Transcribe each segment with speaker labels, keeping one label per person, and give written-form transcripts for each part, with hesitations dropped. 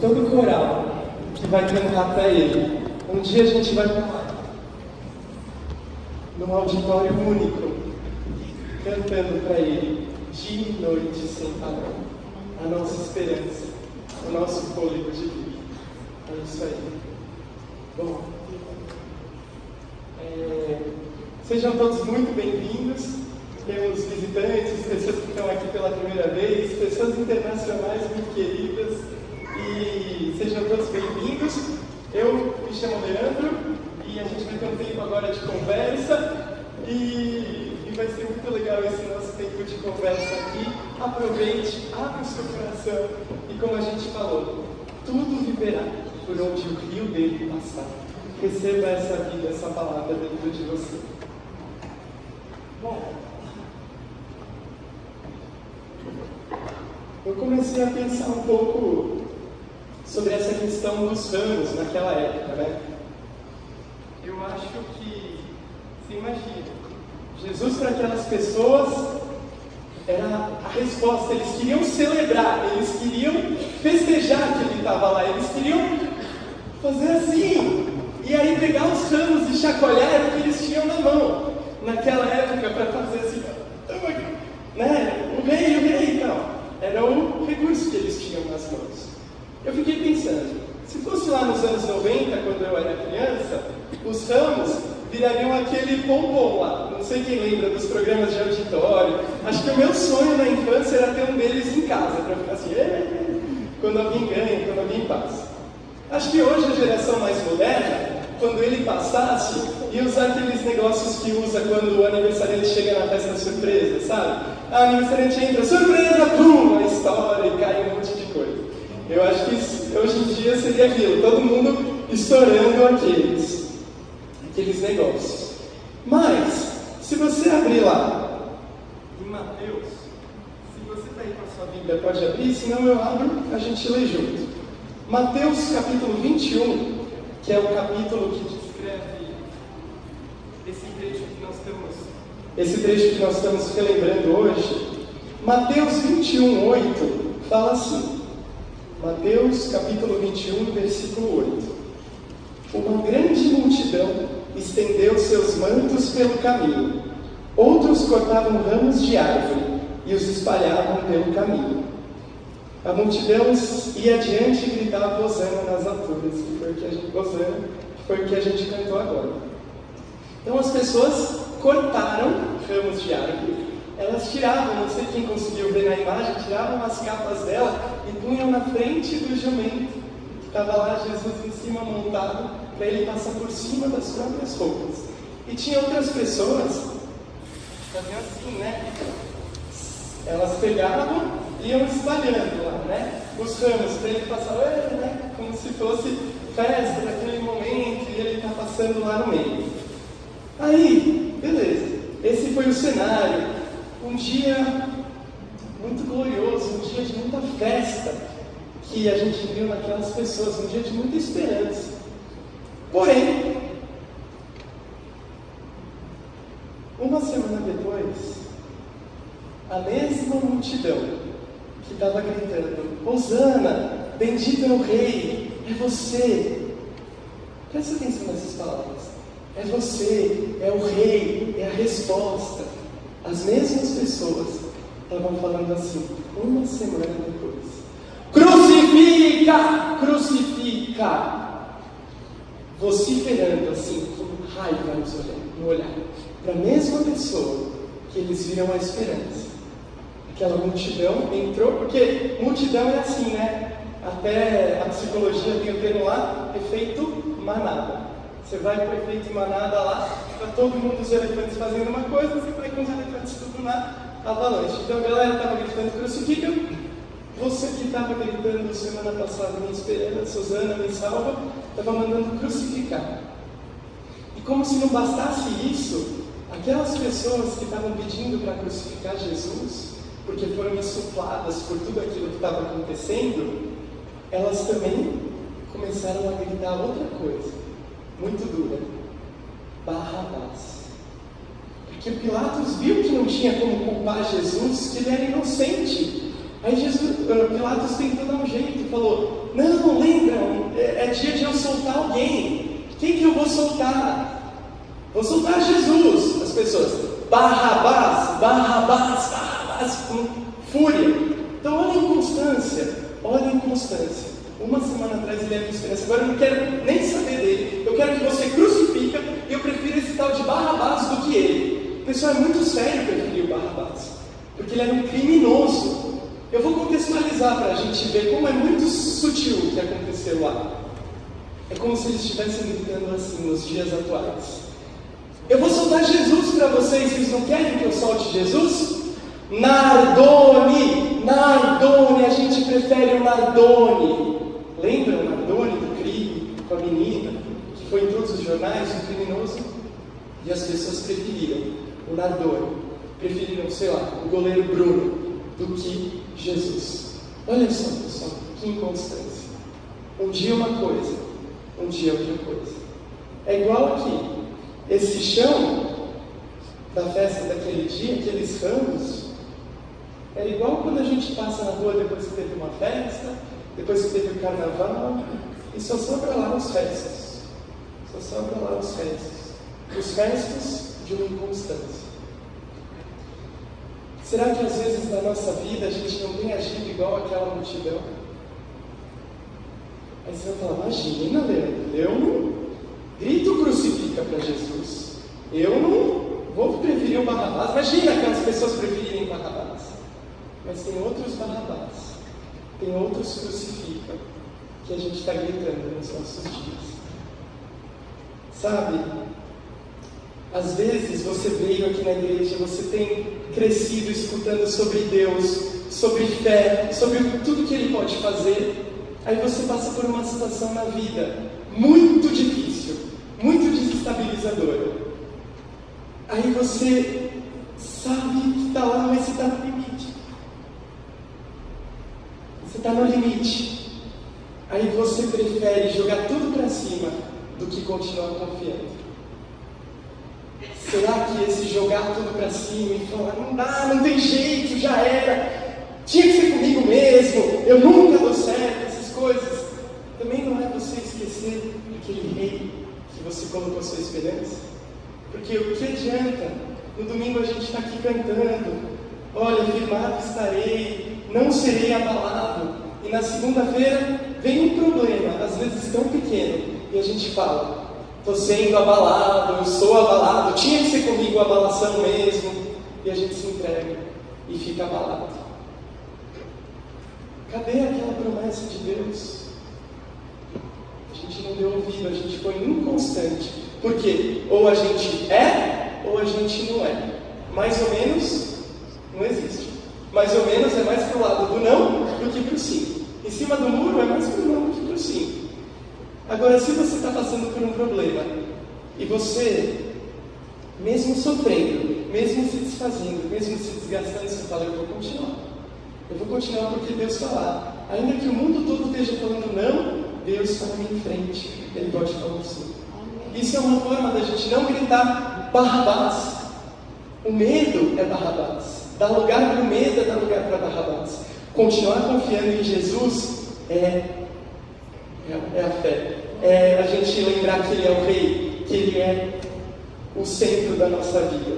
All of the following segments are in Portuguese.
Speaker 1: todo coral que vai cantar para Ele. Um dia a gente vai estar lá, num auditório único, cantando para Ele, dia e noite sem parar. A nossa esperança, o nosso fôlego de vida. É isso aí. Bom, sejam todos muito bem-vindos. Temos visitantes, pessoas que estão aqui pela primeira vez, pessoas internacionais muito queridas, e sejam todos bem-vindos. Eu me chamo Leandro e a gente vai ter um tempo agora de conversa e vai ser muito legal esse nosso tempo de conversa aqui. Aproveite, abra o seu coração e, como a gente falou, tudo viverá por onde o rio dele passar. Receba essa vida, essa palavra dentro de você. Bom, eu comecei a pensar um pouco sobre essa questão dos ramos naquela época, né? Eu acho que, você imagina, Jesus para aquelas pessoas era a resposta. Eles queriam celebrar, eles queriam festejar que ele estava lá, eles queriam fazer assim, e aí pegar os ramos e chacoalhar o que eles tinham na mão naquela época para fazer assim, né? O rei e tal. Era o recurso que eles tinham nas mãos. Eu fiquei pensando, se fosse lá nos anos 90, quando eu era criança, os ramos virariam aquele pompom lá. Não sei quem lembra dos programas de auditório. Acho que o meu sonho na infância era ter um deles em casa, para ficar assim, quando alguém ganha, quando alguém passa. Acho que hoje a geração mais moderna, quando ele passasse, ia usar aqueles negócios que usa quando o aniversariante chega na festa surpresa, sabe? O aniversariante entra, surpresa, pum, a história e cai um monte de coisa. Eu acho que isso, hoje em dia seria aquilo, todo mundo estourando aqueles negócios. Mas, se você abrir lá, em Mateus, se você está aí com a sua Bíblia, pode abrir, senão eu abro, a gente lê junto. Mateus capítulo 21, que é o capítulo que descreve esse trecho que nós estamos relembrando hoje. Mateus 21, 8, fala assim. Mateus capítulo 21, versículo 8. Uma grande multidão estendeu seus mantos pelo caminho. Outros cortavam ramos de árvore e os espalhavam pelo caminho. A multidão ia adiante e gritava Hosana nas alturas, que foi o que a gente cantou agora. Então as pessoas cortaram ramos de árvore, elas tiravam, não sei quem conseguiu ver na imagem, tiravam as capas dela e punham na frente do jumento, que estava lá Jesus em cima montado, para ele passar por cima das próprias roupas. E tinha outras pessoas, faziam assim, né? Elas pegavam e iam espalhando lá, né? Os ramos, para ele passar, né? Como se fosse festa naquele momento, e ele está passando lá no meio. Aí, beleza, esse foi o cenário, um dia muito glorioso, um dia de muita festa, que a gente viu naquelas pessoas, um dia de muita esperança. Porém, uma semana depois, a mesma multidão que estava gritando, Hosana, bendito é o rei, é você. Presta atenção nessas palavras. É você, é o rei, é a resposta. As mesmas pessoas estavam falando assim, uma semana depois. Crucifica! Crucifica! Vociferando assim, com raiva no olhar. Para a mesma pessoa que eles viram a esperança. Aquela multidão entrou, porque multidão é assim, né? Até a psicologia tem o termo lá, efeito manada. Você vai para o efeito manada lá, está todo mundo, os elefantes fazendo uma coisa, você vai com os elefantes tudo na avalanche. Então a galera estava gritando crucifica, você que estava gritando semana passada, me esperança, Hosana, me salva, estava mandando crucificar. E como se não bastasse isso, aquelas pessoas que estavam pedindo para crucificar Jesus, porque foram insufladas por tudo aquilo que estava acontecendo, elas também começaram a gritar outra coisa, muito dura, Barrabás. Porque Pilatos viu que não tinha como culpar Jesus, que ele era inocente. Aí Pilatos tentou dar um jeito e falou, não, é dia de eu soltar alguém. Quem que eu vou soltar? Vou soltar Jesus. As pessoas, Barrabás, com fúria. Então olha a inconstância, Uma semana atrás ele é minha esperança, agora eu não quero nem saber dele. Eu quero que você crucifica e eu prefiro esse tal de Barrabás do que ele. O pessoal é muito sério preferir o Barrabás, porque ele era um criminoso. Eu vou contextualizar para a gente ver como é muito sutil o que aconteceu lá. É como se eles estivessem gritando assim nos dias atuais. Eu vou soltar Jesus para vocês, vocês não querem que eu solte Jesus? Nardone, a gente prefere o Nardone. Lembram o Nardone do crime com a menina, que foi em todos os jornais, um criminoso? E as pessoas preferiram o Nardone, preferiram, sei lá, o goleiro Bruno, do que Jesus. Olha só, pessoal, que inconstância. Um dia uma coisa, um dia outra coisa. É igual aqui. Esse chão da festa daquele dia, aqueles ramos, é igual quando a gente passa na rua depois que teve uma festa, depois que teve o carnaval, e só sobra lá os restos. Os restos de uma inconstância. Será que às vezes na nossa vida a gente não tem agido igual aquela multidão? Aí você vai falar, imagina, Leandro, eu não grito crucifica para Jesus. Eu não vou preferir o Barrabás. Imagina aquelas pessoas preferirem Barrabás. Mas tem outros Barrabás, tem outros crucifica, que a gente está gritando nos nossos dias. Sabe, às vezes você veio aqui na igreja, você tem crescido escutando sobre Deus, sobre fé, sobre tudo que Ele pode fazer. Aí você passa por uma situação na vida muito difícil, muito desestabilizadora. Aí você sabe que está lá, mas você está no limite. Você está no limite. Aí você prefere jogar tudo para cima do que continuar confiando. Será que esse jogar tudo para cima e falar, não dá, não tem jeito, já era, tinha que ser comigo mesmo, eu nunca dou certo, essas coisas, também não é você esquecer aquele rei que você colocou sua esperança? Porque o que adianta? No domingo a gente está aqui cantando, olha, firmado estarei, não serei abalado. E na segunda-feira vem um problema, às vezes tão pequeno, e a gente fala, estou sendo abalado, eu sou abalado, tinha que ser comigo a abalação mesmo, e a gente se entrega e fica abalado. Cadê aquela promessa de Deus? A gente não deu ouvido, a gente foi inconstante. Por quê? Ou a gente é, ou a gente não é. Mais ou menos, não existe. Mais ou menos é mais para o lado do não do que para o sim. Em cima do muro é mais para o não do que para o sim. Agora, se você está passando por um problema, e você, mesmo sofrendo, mesmo se desfazendo, mesmo se desgastando, você fala, eu vou continuar. Eu vou continuar porque Deus está lá. Ainda que o mundo todo esteja falando não, Deus está na minha frente. Ele pode falar sim. Isso é uma forma da gente não gritar Barrabás. O medo é Barrabás. Dar lugar para o medo é dar lugar para Barrabás. Continuar confiando em Jesus é a fé. É a gente lembrar que Ele é o Rei, que Ele é o centro da nossa vida.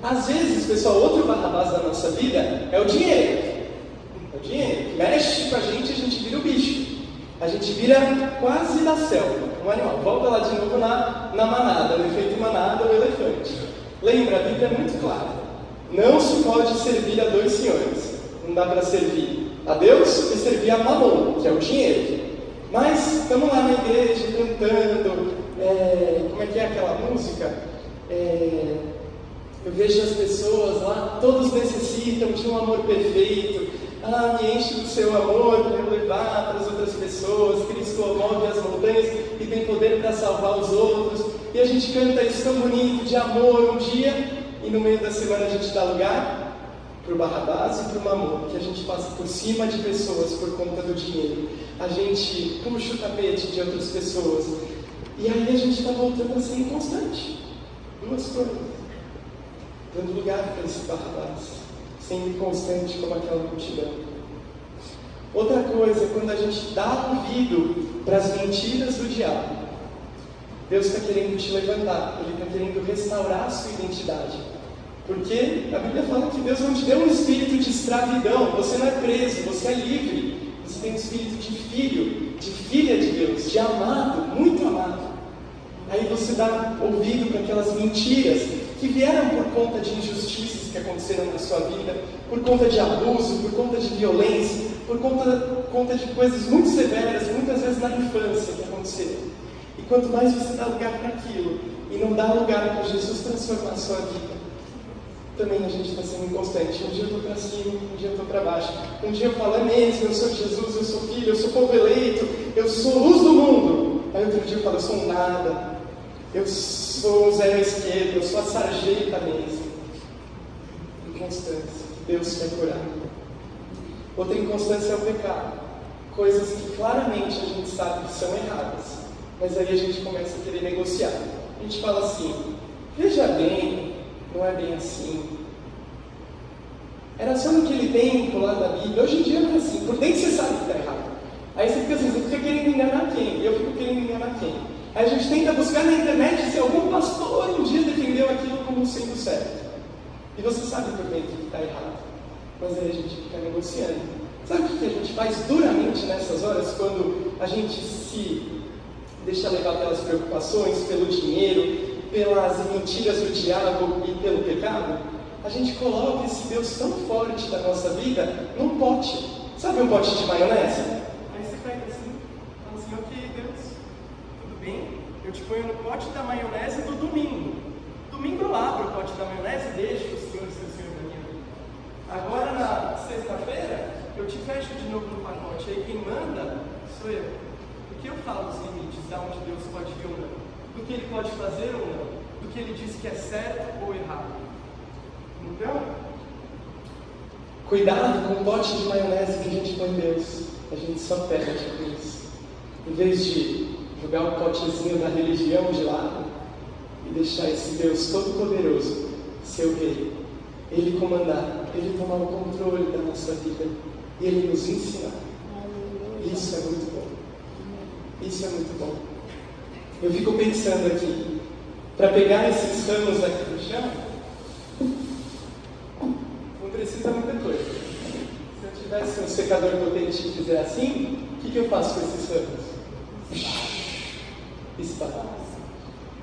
Speaker 1: Às vezes, pessoal, outro Barrabás da nossa vida é o dinheiro. É o dinheiro que mexe com a gente vira o bicho. A gente vira quase da selva, um animal. Volta lá de novo na manada, no efeito manada, o elefante. Lembra, a Bíblia é muito clara. Não se pode servir a dois senhores. Não dá para servir a Deus e servir a Mamon, que é o dinheiro. Mas estamos lá na igreja cantando, como é que é aquela música? Eu vejo as pessoas lá, todos necessitam de um amor perfeito. Me enche do seu amor para eu levar para as outras pessoas. Cristo move as montanhas e tem poder para salvar os outros. E a gente canta isso tão bonito de amor um dia, e no meio da semana a gente dá lugar para o Barrabás e para o Mamon, que a gente passa por cima de pessoas por conta do dinheiro. A gente puxa o tapete de outras pessoas. E aí a gente está voltando a ser inconstante. Duas coisas. Dando lugar para esse Barrabás. Sendo inconstante como aquela multidão. Outra coisa é quando a gente dá ouvido para as mentiras do diabo. Deus está querendo te levantar, Ele está querendo restaurar a sua identidade. Porque a Bíblia fala que Deus não te deu um espírito de escravidão, você não é preso, você é livre. Você tem um espírito de filho, de filha de Deus, de amado, muito amado. Aí você dá ouvido para aquelas mentiras que vieram por conta de injustiças que aconteceram na sua vida, por conta de abuso, por conta de violência, por conta de coisas muito severas, muitas vezes na infância que aconteceram. E quanto mais você dá lugar para aquilo, e não dá lugar para Jesus transformar a sua vida, também a gente está sendo inconstante. Um dia eu estou para cima, um dia eu estou para baixo. Um dia eu falo, é mesmo, eu sou Jesus, eu sou filho, eu sou povo eleito, eu sou luz do mundo. Aí outro dia eu falo, eu sou um nada, eu sou o zero à esquerda, eu sou a sarjeta mesmo. Inconstância, que Deus quer curar. Outra inconstância é o pecado. Coisas que claramente a gente sabe que são erradas, mas aí a gente começa a querer negociar. A gente fala assim, veja bem, não é bem assim. Era só naquele tempo lá da Bíblia, hoje em dia não é assim, por dentro você sabe que está errado. Aí você fica assim, você fica querendo enganar quem? E eu fico querendo enganar quem? Aí a gente tenta buscar na internet se algum pastor um dia defendeu aquilo como sendo certo. E você sabe por dentro que está errado. Mas aí a gente fica negociando. Sabe o que a gente faz duramente nessas horas, quando a gente se deixa levar pelas preocupações, pelo dinheiro, pelas mentiras do diabo e pelo pecado? A gente coloca esse Deus tão forte da nossa vida num pote. Sabe um pote de maionese? Aí você pega assim, fala assim, ok Deus, tudo bem? Eu te ponho no pote da maionese do domingo. Domingo eu abro o pote da maionese e deixo o Senhor ser o Senhor da minha vida. Agora na sexta-feira, eu te fecho de novo no pacote. Aí quem manda sou eu. Porque eu falo os limites de onde Deus pode ir ou não, do que Ele pode fazer ou não, do que Ele diz que é certo ou errado. Então, cuidado com o pote de maionese que a gente põe em Deus. A gente só perde com isso. Em vez de jogar o potezinho da religião de lado e deixar esse Deus todo-poderoso ser o rei, Ele comandar, Ele tomar o controle da nossa vida e Ele nos ensinar. Isso é muito bom. Isso é muito bom. Eu fico pensando aqui, para pegar esses ramos aqui no chão, não precisa muita coisa. Se eu tivesse um secador potente e fizer assim, o que eu faço com esses ramos? Espalha.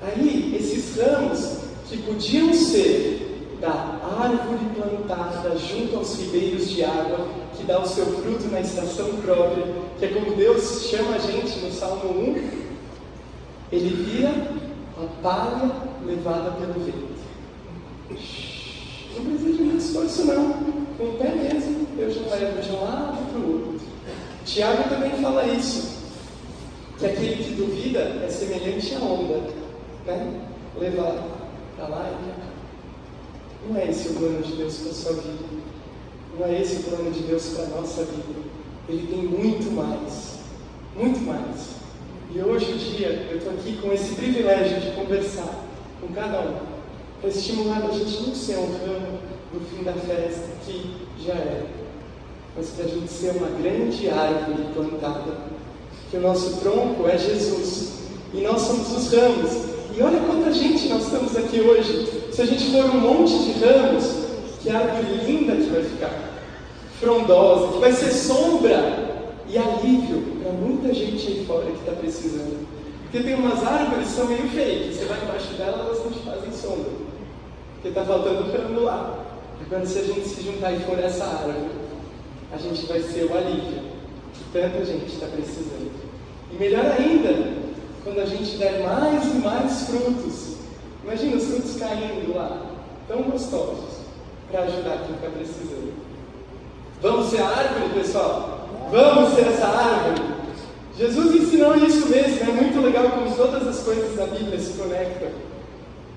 Speaker 1: Aí, esses ramos que podiam ser da árvore plantada junto aos ribeiros de água, que dá o seu fruto na estação própria, que é como Deus chama a gente no Salmo 1, ele vira a palha levada pelo vento. Não precisa de muito esforço não, com o pé mesmo, eu já levo de um lado para o outro. Tiago também fala isso, que aquele que duvida é semelhante à onda, né? Levar para lá e para cá. Não é esse o plano de Deus para a sua vida. Não é esse o plano de Deus para a nossa vida. Ele tem muito mais. Muito mais. E hoje em dia, eu estou aqui com esse privilégio de conversar com cada um, para estimular a gente não ser um ramo no fim da festa, que já é, mas para a gente ser uma grande árvore plantada, que o nosso tronco é Jesus, e nós somos os ramos. E olha quanta gente nós estamos aqui hoje. Se a gente for um monte de ramos, que árvore linda que vai ficar, frondosa, que vai ser sombra e alívio para muita gente aí fora que está precisando. Porque tem umas árvores que são meio fake, você vai embaixo dela, elas não te fazem sombra, porque está faltando ramo lá. Agora, se a gente se juntar e for essa árvore, a gente vai ser o alívio que tanta gente está precisando. E melhor ainda, quando a gente der mais e mais frutos. Imagina os frutos caindo lá, tão gostosos, para ajudar quem está precisando. Vamos ser a árvore, pessoal? Vamos ser essa árvore? Jesus ensinou isso mesmo, é muito legal como todas as coisas da Bíblia se conectam.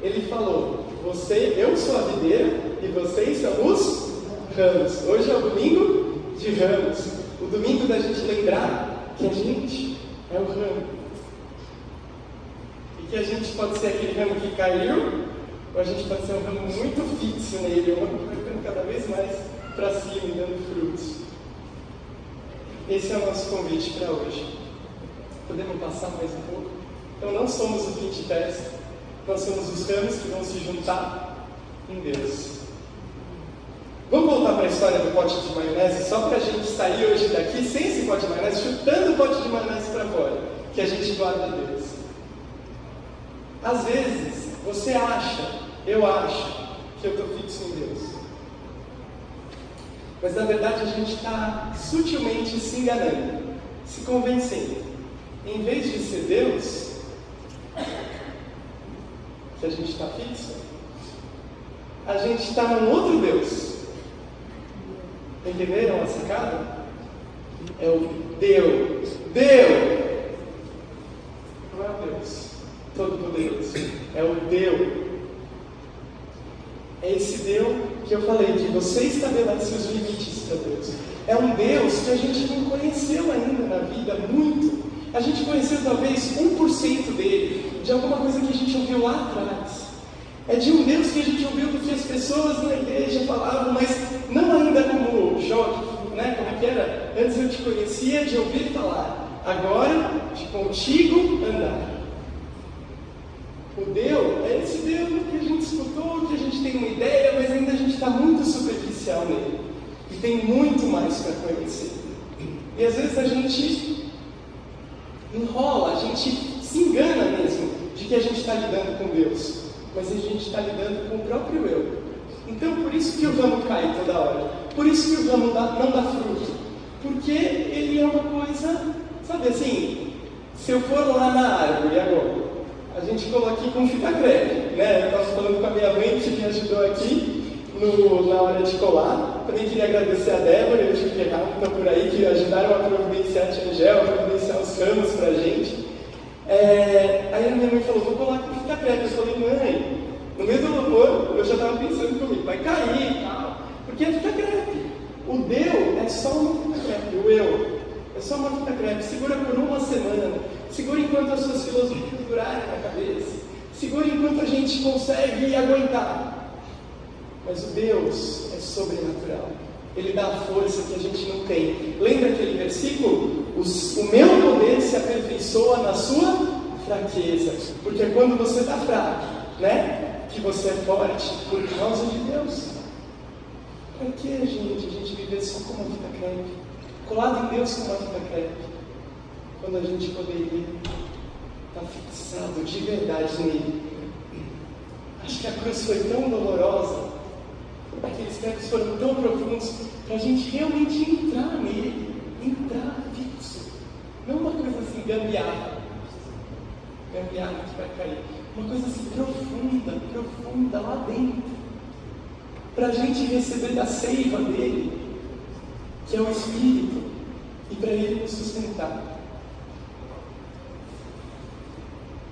Speaker 1: Ele falou, eu sou a videira e vocês são os ramos. Hoje é o domingo de ramos, o domingo da gente lembrar que a gente é o ramo. E que a gente pode ser aquele ramo que caiu, ou a gente pode ser um ramo muito fixo nele, um ramo que vai ficando cada vez mais para cima e dando frutos. esse é o nosso convite para hoje. Podemos passar mais um pouco? Então não somos o fim de festa, nós somos os ramos que vão se juntar em Deus. Vamos voltar para a história do pote de maionese, só para a gente sair hoje daqui sem esse pote de maionese, chutando o pote de maionese para fora, que a gente guarda a Deus. Às vezes, você acha, eu acho, que eu estou fixo em Deus. Mas na verdade a gente está sutilmente se enganando, se convencendo. Em vez de ser Deus, que a gente está fixo, a gente está num outro Deus. Entenderam a sacada? É o Deus. Não é o Deus Todo-Poderoso. É o Deus. É esse Deus que eu falei, que você estabelece os limites para Deus. É um Deus que a gente não conheceu ainda na vida muito. A gente conheceu talvez 1% dele, de alguma coisa que a gente ouviu lá atrás. É de um Deus que a gente ouviu do que as pessoas na igreja falavam, mas não ainda como Jó, né? Como é que era? Antes eu te conhecia de ouvir falar, agora de contigo andar. O Deus é esse Deus que a gente escutou, que a gente tem uma ideia, mas ainda a gente está muito superficial nele. E tem muito mais para conhecer. E às vezes a gente enrola, a gente se engana mesmo de que a gente está lidando com Deus. Mas a gente está lidando com o próprio eu. Então por isso que o ramo cai toda hora. Por isso que o ramo não dá fruto. Porque ele é uma coisa, sabe assim, se eu for lá na árvore agora, a gente colocou aqui com fita crepe, né? Eu estava falando com a minha mãe que me ajudou aqui na hora de colar. Também queria agradecer a Débora e o tio Ferrado que estão por aí, que ajudaram a providenciar a tia Angel, a providenciar os ramos para a gente. Aí a minha mãe falou, vou colar com fita crepe. Eu falei, mãe, no meio do louvor, eu já estava pensando comigo, vai cair e tal, porque é fita crepe. O Deus é só uma fita crepe, o eu é só uma fita crepe. Segura por uma semana, segura enquanto as suas filosofias durarem na cabeça, segura enquanto a gente consegue aguentar. Mas o Deus é sobrenatural, Ele dá a força que a gente não tem. Lembra aquele versículo? O meu poder se aperfeiçoa na sua fraqueza, porque é quando você está fraco, né, que você é forte, por causa de Deus. Para que, gente, a gente viver só com uma fita crepe, colado em Deus com uma fita crepe, quando a gente poderia estar fixado de verdade nele? Acho que a cruz foi tão dolorosa, aqueles pregos foram tão profundos, para a gente realmente entrar nele, entrar fixo. Não uma coisa assim, gambiarra que vai cair. Uma coisa assim profunda, lá dentro. Para a gente receber da seiva dele, que é o Espírito, e para ele nos sustentar.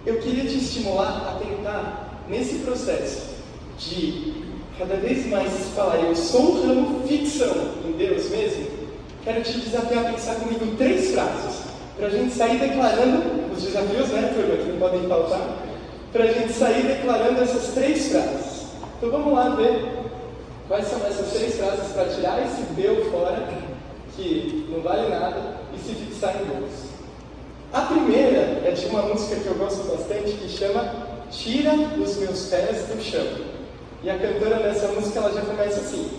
Speaker 1: Eu queria te estimular a tentar, nesse processo de cada vez mais falar, eu sou um ramo ficção em Deus mesmo, quero te desafiar a pensar comigo em 3 frases, para a gente sair declarando os desafios, né, turma, que não podem faltar, para a gente sair declarando essas 3 frases. Então vamos lá ver quais são essas 3 frases para tirar esse Deus fora, que não vale nada, e se fixar em Deus. A primeira é de uma música que eu gosto bastante, que chama Tira os Meus Pés do Chão. E a cantora dessa música, ela já começa assim: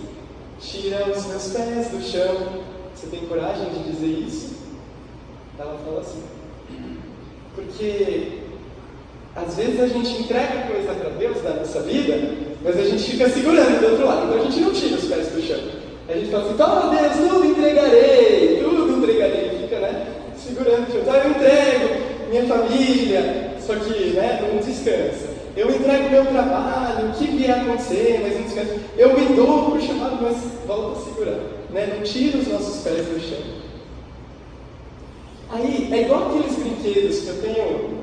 Speaker 1: tira os meus pés do chão. Você tem coragem de dizer isso? Ela fala assim. Porque às vezes a gente entrega coisa para Deus na nossa vida, mas a gente fica segurando do outro lado. Então a gente não tira os pés do chão. A gente fala assim, toma Deus, tudo entregarei. Fica, né, segurando. Então eu entrego minha família, só que, né, não descansa. Eu entrego meu trabalho, o que vier acontecer, mas não descanso. Eu me dou por chamado, mas volto a segurar, né? Não tira os nossos pés do chão. Aí, é igual aqueles brinquedos que eu tenho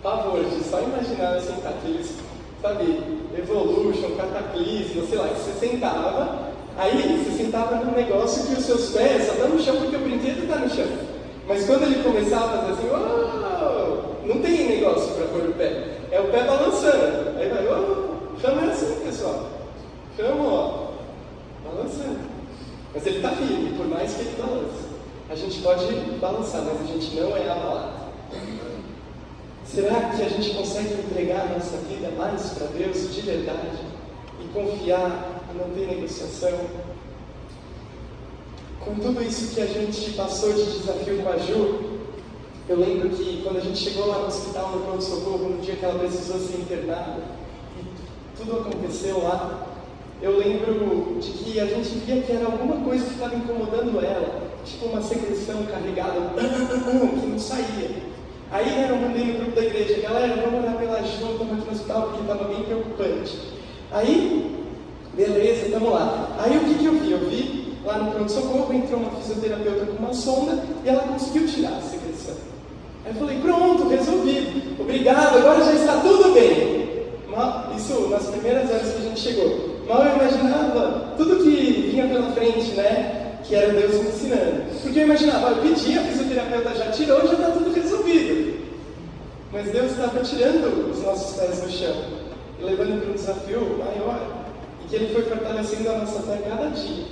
Speaker 1: pavor de só imaginar assim, aqueles, sabe, Evolution, Cataclismo, sei lá, que você sentava, aí você sentava num negócio que os seus pés só estão no chão porque o brinquedo está no chão. Mas quando ele começava a fazer assim, uau, não tem negócio para pôr o pé. É o pé balançando. Aí vai, ramo é assim, pessoal. Ramo, balançando. Mas ele está firme, por mais que ele balance. A gente pode balançar, mas a gente não é abalado. Será que a gente consegue entregar a nossa vida mais para Deus de verdade? E confiar e não ter negociação? Com tudo isso que a gente passou de desafio com a Ju, eu lembro que quando a gente chegou lá no hospital, no pronto-socorro, no dia que ela precisou ser internada, e tudo aconteceu lá, eu lembro de que a gente via que era alguma coisa que estava incomodando ela, tipo uma secreção carregada, que não saía. Aí eu mandei no grupo da igreja, galera, vamos orar pela Ju, estamos aqui no hospital porque estava bem preocupante. Aí, beleza, estamos lá. Aí o que eu vi? Eu vi lá no pronto-socorro, entrou uma fisioterapeuta com uma sonda e ela conseguiu tirar a secreção. Aí eu falei, pronto, resolvido, obrigado, agora já está tudo bem. Isso nas primeiras horas que a gente chegou. Mal eu imaginava tudo que vinha pela frente, né? Que era Deus me ensinando. Porque eu imaginava, eu pedi, a fisioterapeuta já tirou, já está tudo resolvido. Mas Deus estava tirando os nossos pés do chão e levando para um desafio maior. E que Ele foi fortalecendo a nossa fé cada dia.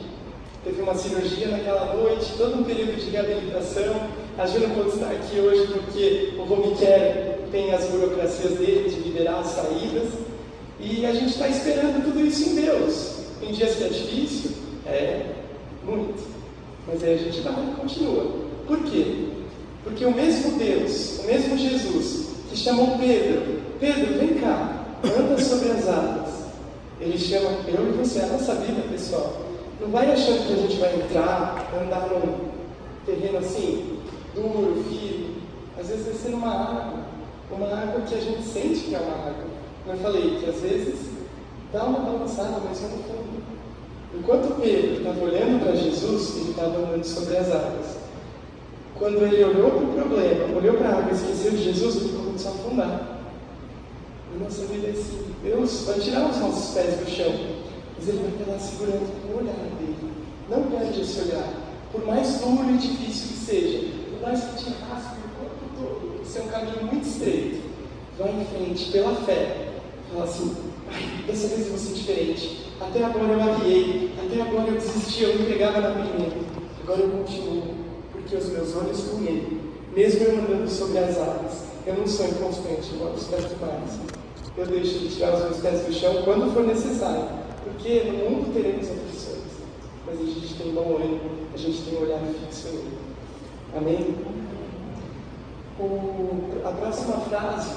Speaker 1: Teve uma cirurgia naquela noite, todo um período de reabilitação. A Ju não pode estar aqui hoje porque o Home Care tem as burocracias dele de liberar as saídas. E a gente está esperando tudo isso em Deus. Tem dias que é difícil? Muito. Mas aí a gente vai e continua. Por quê? Porque o mesmo Deus, o mesmo Jesus, que chamou Pedro, vem cá, anda sobre as águas. Ele chama eu e você, a nossa vida, pessoal. Não vai achando que a gente vai entrar, andar num terreno assim, duro, firme. Às vezes vai ser uma água que a gente sente que é uma água. Eu falei que às vezes dá uma balançada, mas é no fundo. Enquanto Pedro estava olhando para Jesus, ele estava andando sobre as águas. Quando ele olhou para o problema, olhou para a água e esqueceu de Jesus, ele começou a afundar. E nossa vida é assim, Deus vai tirar os nossos pés do chão, mas Ele vai estar lá segurando com o olhar dele. Não perde esse olhar, por mais duro e difícil que seja, por mais que te raspe o corpo todo, isso é um caminho muito estreito. Vai em frente, pela fé. Fala assim, dessa vez eu vou ser diferente. Até agora eu arriei, até agora eu desisti, eu me entregava na primeira. Agora eu continuo, porque os meus olhos com Ele, mesmo eu andando sobre as águas, eu não sou inconstante, eu gosto mais. Eu deixo de tirar os meus pés do chão quando for necessário, porque no mundo teremos aflições, mas a gente tem bom ânimo, a gente tem um olhar fixo nele. Amém? A próxima frase,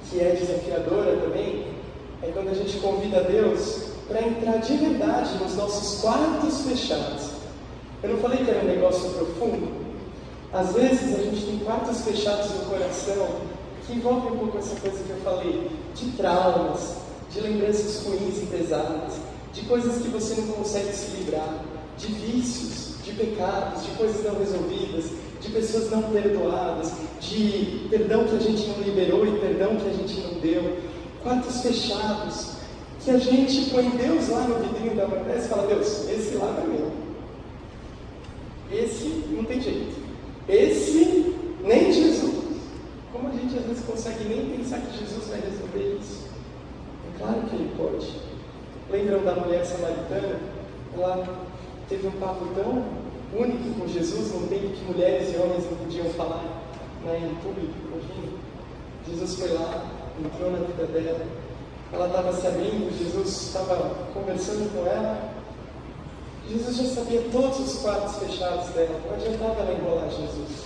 Speaker 1: que é desafiadora também, é quando a gente convida Deus para entrar de verdade nos nossos quartos fechados. Eu não falei que era um negócio profundo? Às vezes a gente tem quartos fechados no coração que envolvem um pouco essa coisa que eu falei, de traumas, de lembranças ruins e pesadas, de coisas que você não consegue se livrar, de vícios, de pecados, de coisas não resolvidas, de pessoas não perdoadas, de perdão que a gente não liberou e perdão que a gente não deu, quartos fechados, que a gente põe Deus lá no vidrinho da maionese e fala, Deus, esse lá não é meu. Esse não tem jeito. Esse nem Jesus. Como a gente às vezes consegue nem pensar que Jesus vai resolver isso? É claro que Ele pode. Lembram da mulher samaritana? Ela teve um papo tão único com Jesus, num tempo que mulheres e homens não podiam falar, né, em público, imagina. Jesus foi lá, entrou na vida dela, ela estava se abrindo, Jesus estava conversando com ela. Jesus já sabia todos os quartos fechados dela, não adiantava ela enrolar Jesus.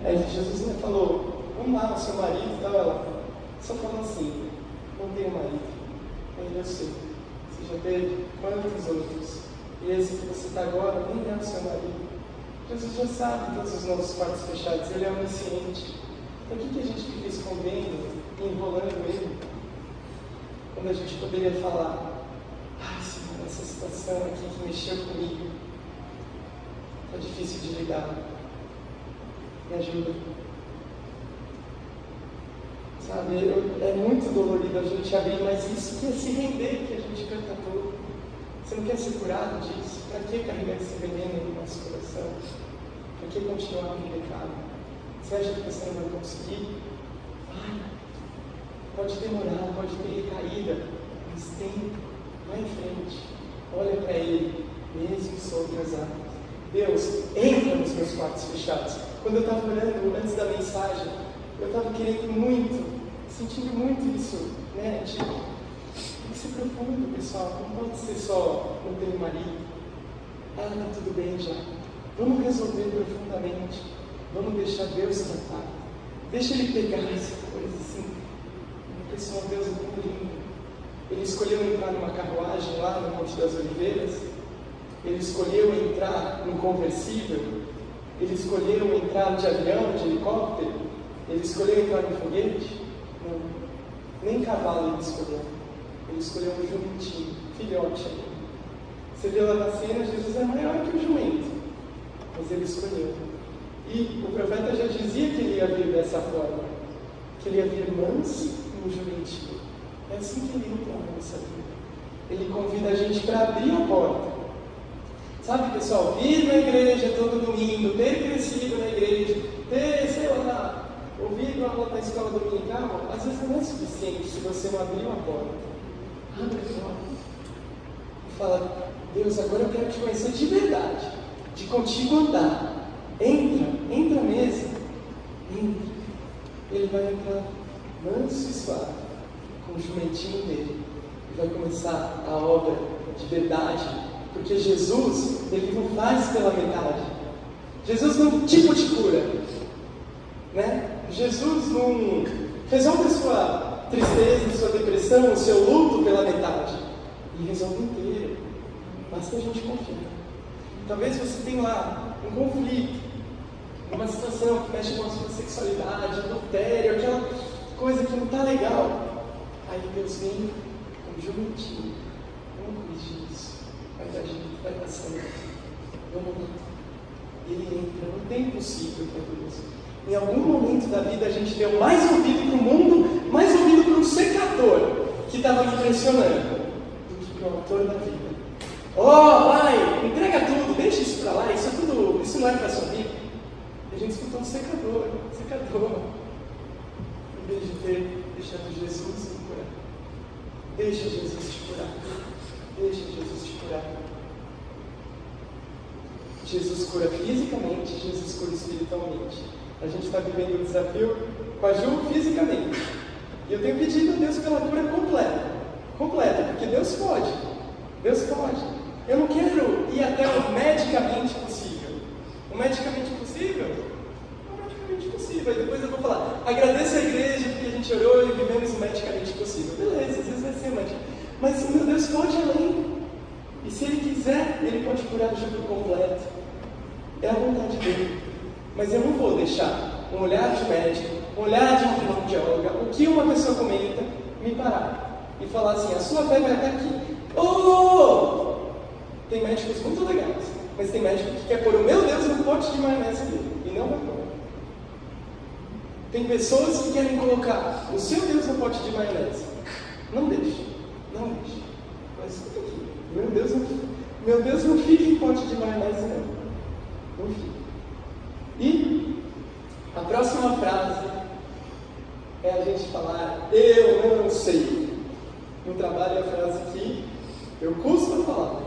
Speaker 1: Aí Jesus ainda falou, vamos lá, o seu marido e tal. Ela só falou assim, não tenho marido. Aí eu sei, você já teve quantos outros? E esse que você está agora nem é o seu marido. Jesus já sabe todos os nossos quartos fechados, Ele é onisciente. Por que a gente fica escondendo e enrolando Ele? Quando a gente poderia falar, ai Senhor, essa situação aqui que mexeu comigo, está difícil de lidar, me ajuda. Sabe, é muito dolorido a gente abrir, mas isso que é se render, que a gente canta todo. Você não quer ser curado disso? Para que carregar esse veneno no nosso coração? Para que continuar no pecado? Você acha que você não vai conseguir? Pode demorar, pode ter recaída, mas tem, vai em frente, olha para Ele, mesmo sobre as águas. Deus, entra nos meus quartos fechados. Quando eu estava orando antes da mensagem, eu estava querendo muito, sentindo muito isso, né? Tem que ser profundo, pessoal. Não pode ser só não tenho marido. Tá tudo bem já. Vamos resolver profundamente. Vamos deixar Deus tratar. Deixa Ele pegar essa coisa assim. Pessoal, Deus é tão lindo. Ele escolheu entrar numa carruagem lá no Monte das Oliveiras. Ele escolheu entrar no conversível. Ele escolheu entrar de avião, de helicóptero. Ele escolheu entrar no foguete. Não. Nem cavalo ele escolheu. Ele escolheu um jumentinho, filhote. Você vê lá na cena, Jesus é maior que o jumento. Mas ele escolheu. E o profeta já dizia que ele ia vir dessa forma. Que ele ia vir manso e um jumentinho. É assim que ele entra na nossa vida. Ele convida a gente para abrir a porta. Sabe, pessoal, vir na igreja todo domingo, ter crescido na igreja, ter, sei lá, ouvido a aula da escola dominical, às vezes não é suficiente se você não abrir uma porta. Abre a porta. E fala, Deus, agora eu quero te conhecer de verdade, de contigo andar. Entra mesmo. Entra. Ele vai entrar manso e suave, com o jumentinho dele. E vai começar a obra de verdade. Porque Jesus, Ele não faz pela metade. Jesus não tipo te cura. Né? Jesus não resolve a sua tristeza, a sua depressão, o seu luto pela metade. Ele resolve inteiro. Basta a gente confiar. Talvez você tenha lá um conflito, uma situação que mexe com a sua sexualidade, adultério, aquela coisa que não está legal. Aí Deus vem com um jumentinho. Vamos corrigir isso. Vai dar jeito, vai dar certo. Vamos lá. Ele entra, não tem impossível para Deus. Em algum momento da vida a gente deu mais ouvido para o mundo, mais ouvido para um secador que estava me pressionando, do que para o autor da vida. Vai, entrega tudo, deixa isso para lá, isso não é para sua vida. E a gente escutou um secador. Em vez de ter deixado Jesus me curar. Deixa Jesus te curar. Deixa Jesus te curar. Jesus cura fisicamente, Jesus cura espiritualmente. A gente está vivendo um desafio com a Ju fisicamente. E eu tenho pedido a Deus pela cura completa, porque Deus pode. Eu não quero ir até o medicamente possível. O medicamente possível? O medicamente possível. Aí depois eu vou falar, agradeço a igreja porque a gente orou e vivemos o medicamente possível. Beleza, às vezes vai ser medicamente. Mas o meu Deus pode ir além. E se Ele quiser, Ele pode curar o jogo completo. É a vontade dEle. Mas eu não vou deixar um olhar de médico, um olhar de um fonoaudióloga, o que uma pessoa comenta, me parar. E falar assim, a sua fé vai até aqui. Tem médicos muito legais, mas tem médico que quer pôr o meu Deus no pote de maionese dele. E não vai pôr. Tem pessoas que querem colocar o seu Deus no pote de maionese. Não deixe. Mas escuta aqui. Meu Deus não fica em pote de maionese, não fica. E a próxima frase é a gente falar, eu não sei. No trabalho é a frase que eu custo falar.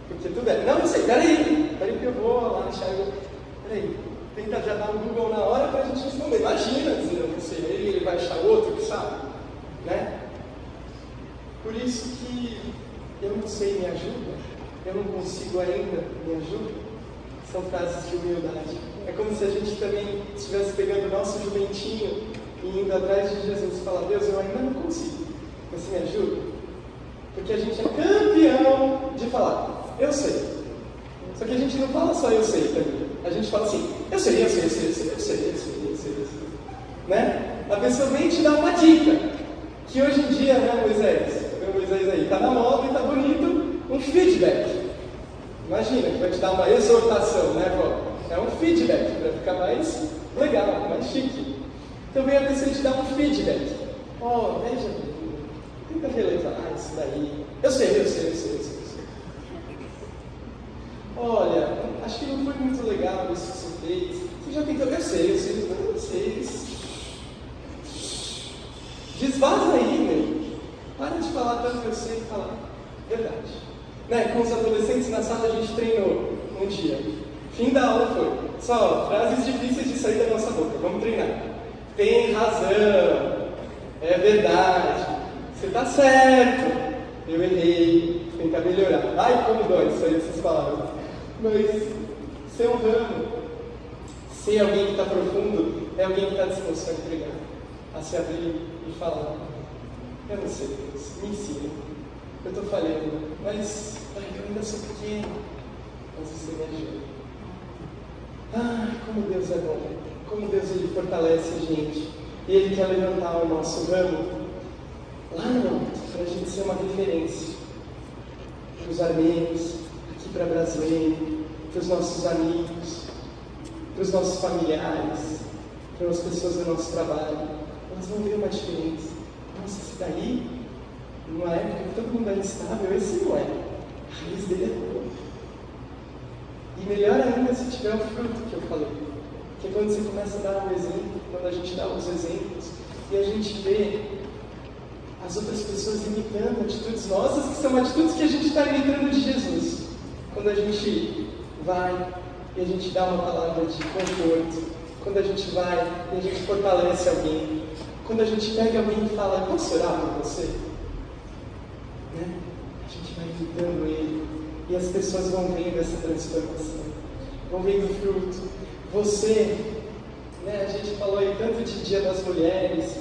Speaker 1: Porque tudo é, não sei, peraí que eu vou lá deixar peraí, tenta já dar um Google na hora para a gente responder. Imagina dizer eu não sei, ele vai achar outro que sabe, né? Por isso que eu não sei, me ajuda, eu não consigo ainda, me ajuda, são frases de humildade. É como se a gente também estivesse pegando o nosso jumentinho e indo atrás de Jesus e falar, Deus, eu ainda não consigo, você me ajuda? Porque a gente é campeão de falar, eu sei. Só que a gente não fala só eu sei também. A gente fala assim, eu sei. Né? A pessoa vem te dar uma dica. Que hoje em dia, né, Moisés aí, tá na moda e tá bonito, um feedback. Imagina, que vai te dar uma exortação, né, vó? É um feedback, para ficar mais legal, mais chique. Então vem a pessoa te dar um feedback. Veja, tenta relevar isso daí. Eu sei. Olha, acho que não foi muito legal isso que você fez. Você já tentou? Eu sei. Desvaza aí, meu. Para de falar tanto eu sei e fala verdade. Né? Com os adolescentes na sala a gente treinou um dia. Fim da aula foi: só frases difíceis de sair da nossa boca, vamos treinar. Tem razão, é verdade, você está certo, eu errei, tentar melhorar. Ai, como dói sair essas palavras. Mas ser um ramo, ser alguém que está profundo, é alguém que está disposto a entregar, a se abrir e falar: eu não sei, Deus, me ensina, eu estou falhando, mas eu ainda sou pequeno, mas você me ajuda. Ai, como Deus é bom, como Deus Ele fortalece a gente, e Ele quer levantar o nosso ramo lá no alto, para a gente ser uma referência para os armênios, aqui para brasileiro, para os nossos amigos, para os nossos familiares, para as pessoas do nosso trabalho. Elas vão ver uma diferença. Nossa, esse daí, numa época que todo mundo era instável, esse não é. A raiz dele é boa. E melhor ainda se tiver o fruto que eu falei. Que é quando você começa a dar um exemplo, quando a gente dá os exemplos, e a gente vê as outras pessoas imitando atitudes nossas, que são atitudes que a gente está imitando de Jesus. Quando a gente vai e a gente dá uma palavra de conforto, quando a gente vai e a gente fortalece alguém, quando a gente pega alguém e fala: posso orar por você? Né? A gente vai imitando ele, e as pessoas vão vendo essa transformação, vão vendo o fruto. Você, né, a gente falou aí tanto de Dia das Mulheres,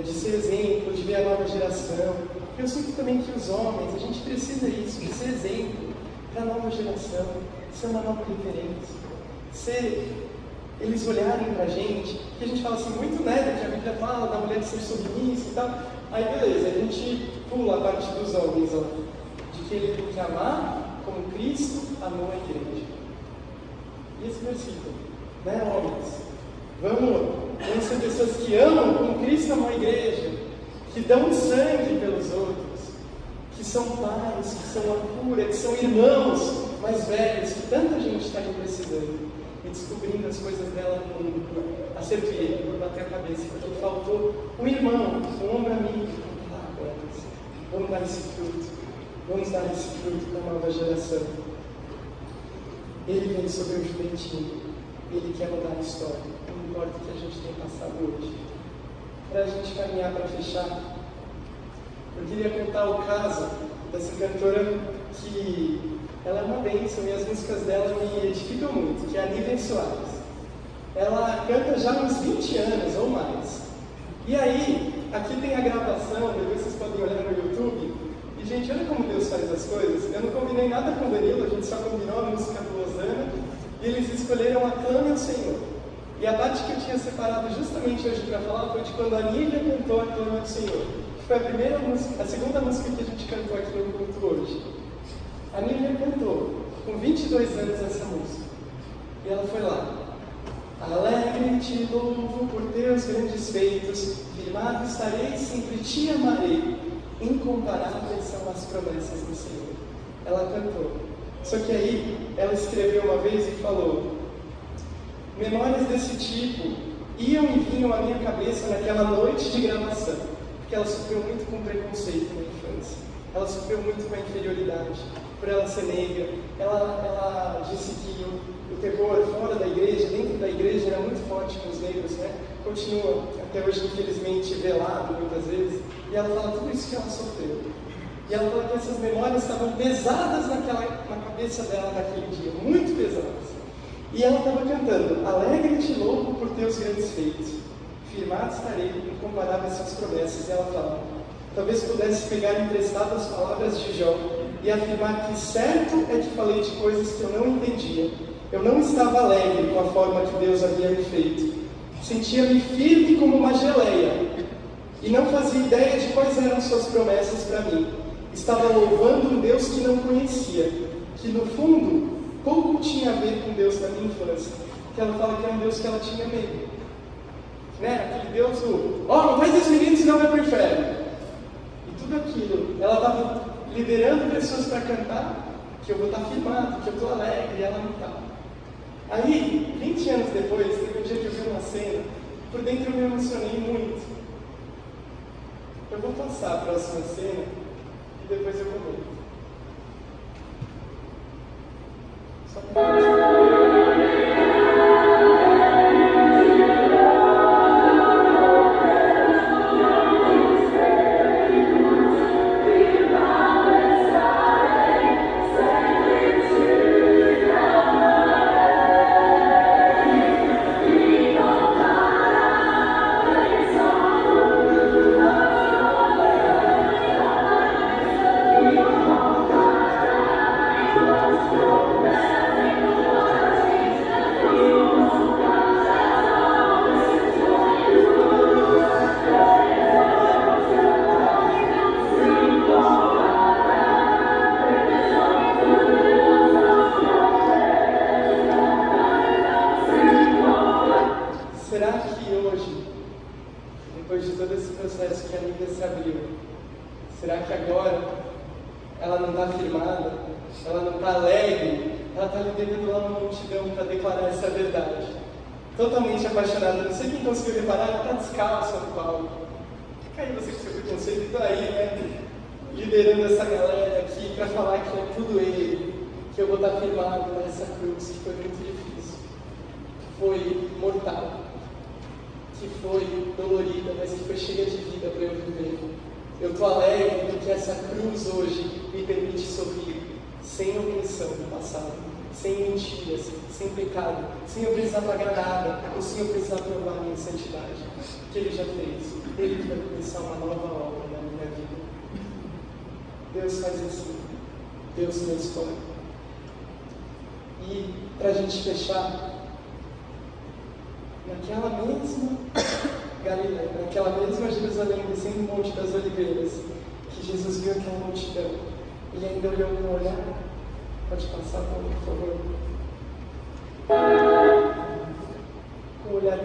Speaker 1: de ser exemplo, de ver a nova geração. Eu sinto também que os homens, a gente precisa disso, de ser exemplo para a nova geração, ser uma nova referência, eles olharem para a gente, que a gente fala assim muito, né, do que a Bíblia fala, da mulher de ser submissa e tal. Aí beleza, a gente pula a parte dos homens, ó, de que ele tem que amar como Cristo amou a igreja. E esse versículo, né, homens? Vamos ser pessoas que amam como Cristo amou a igreja, que dão sangue pelos outros, que são pais, que são a cura, que são irmãos mais velhos, que tanta gente está aí precisando, e descobrindo as coisas dela no mundo, acertei por bater a cabeça, porque faltou um irmão, um ombro amigo, para falar com elas. Vamos dar esse fruto para a nova geração. Ele vem sobre o juventude, ele quer mudar a história, não importa o que a gente tem passado hoje. Para a gente caminhar para fechar, eu queria contar o caso dessa cantora que ela é uma bênção e as músicas dela me edificam muito, que é a Nívia Soares. Ela canta já há uns 20 anos ou mais. E aí, aqui tem a gravação, depois vocês podem olhar no YouTube. E gente, olha como Deus faz as coisas. Eu não combinei nada com o Danilo, a gente só combinou a música do Osana, e eles escolheram Aclame ao Senhor. E a parte que eu tinha separado justamente hoje para falar foi de quando a Nívia cantou Aclame ao Senhor. Foi a segunda música que a gente cantou aqui no culto hoje. A Nívia cantou com 22 anos essa música. E ela foi lá: alegre te louvo por teus grandes feitos, firmado estarei, sempre te amarei, incomparáveis são as promessas do Senhor. Ela cantou. Só que aí, ela escreveu uma vez e falou: memórias desse tipo iam e vinham à minha cabeça naquela noite de gravação, porque ela sofreu muito com preconceito na infância, ela sofreu muito com a inferioridade, por ela ser negra. Ela disse que o terror fora da igreja, dentro da igreja, era muito forte com os negros, né? Continua até hoje, infelizmente, velado muitas vezes. E ela fala tudo isso que ela sofreu. E ela fala que essas memórias estavam pesadas na cabeça dela naquele dia, muito pesadas. E ela estava cantando: alegre te louvo por teus grandes feitos, firmado estarei, incomparáveis suas promessas. E ela fala: talvez pudesse pegar emprestado as palavras de Jó e afirmar que certo é que falei de coisas que eu não entendia. Eu não estava alegre com a forma que Deus havia me feito. Sentia-me firme como uma geleia e não fazia ideia de quais eram suas promessas para mim. Estava louvando um Deus que não conhecia, que no fundo pouco tinha a ver com Deus da minha infância. Que ela fala que é um Deus que ela tinha medo, né? Aquele Deus não faz isso, menino, senão vai para o inferno. E tudo aquilo, ela estava liderando pessoas para cantar, que eu vou estar firmado, que eu estou alegre, e ela não estava. Aí, 20 anos depois, teve um dia que eu vi uma cena, por dentro eu me emocionei muito. Eu vou passar a próxima cena e depois eu comento. Só para será que hoje, depois de todo esse processo que a Lívia se abriu, será que agora ela não está firmada, ela não está alegre, ela está liderando lá uma multidão para declarar essa verdade? Totalmente apaixonada, não sei quem conseguiu reparar, ela está descalça no palco. Fica aí você com seu preconceito, está aí, né? Liderando essa galera aqui para falar que é tudo Ele, que eu vou estar firmado nessa cruz que foi muito difícil, que foi mortal, que foi dolorida, mas que foi cheia de vida para eu viver. Eu estou alegre porque essa cruz hoje me permite sorrir, sem opressão do passado, sem mentiras, sem pecado, sem eu precisar pagar nada, ou sem eu precisar provar a minha santidade, que Ele já fez. Ele vai começar uma nova obra na minha vida. Deus faz assim, Deus transforma. E para a gente fechar, naquela mesma Galileia, naquela mesma Jerusalém, descendo o Monte das Oliveiras, que Jesus viu aquela multidão, Ele ainda olhou com um olhar. Pode passar, por favor. Com um olhar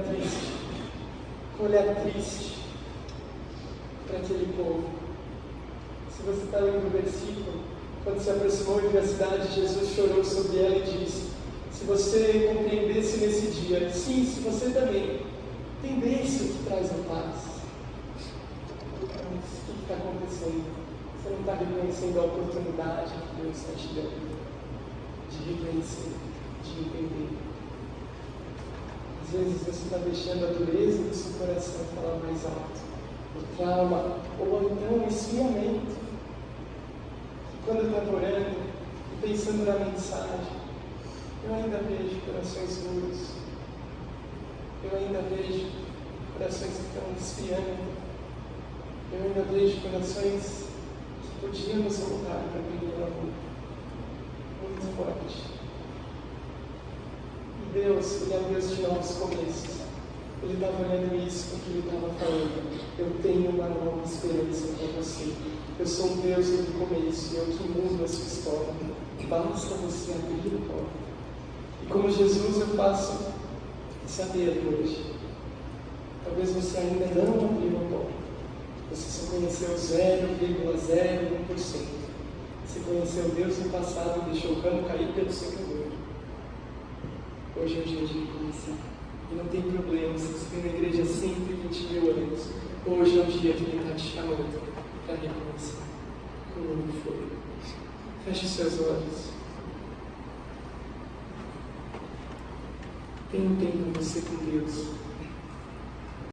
Speaker 1: triste, para aquele povo. Se você está lendo o versículo, quando se aproximou de uma cidade, Jesus chorou sobre ela e disse: se você compreendesse nesse dia, sim, se você também entendesse o que traz a paz. Mas o que está acontecendo? Você não está reconhecendo a oportunidade que Deus está te dando de reconhecer, de entender. Às vezes você está deixando a dureza do seu coração falar mais alto, o trauma, ou então o esfriamento. Quando eu estava orando e pensando na mensagem, eu ainda vejo corações duros, eu ainda vejo corações que estão esfriando, eu ainda vejo corações que podíamos voltar para o primeiro amor, muito forte. E Deus, Ele é um Deus de novos começos. Ele estava olhando isso porque Ele estava falando: eu tenho uma nova esperança para você. Eu sou um Deus do começo, eu que mudo a sua história. Basta você abrir a porta. E como Jesus, eu faço esse apelo hoje. Talvez você ainda não abriu a porta. Você só conheceu 0,01%. Você conheceu Deus no passado e deixou o cano cair pelo secador. Hoje é o dia de recomeçar. E não tem problema se você tem uma igreja há 120 mil anos. Hoje é o dia de Ele estar te chamando para recomeçar. Como foi. Feche seus olhos. Tenha um tempo você com Deus.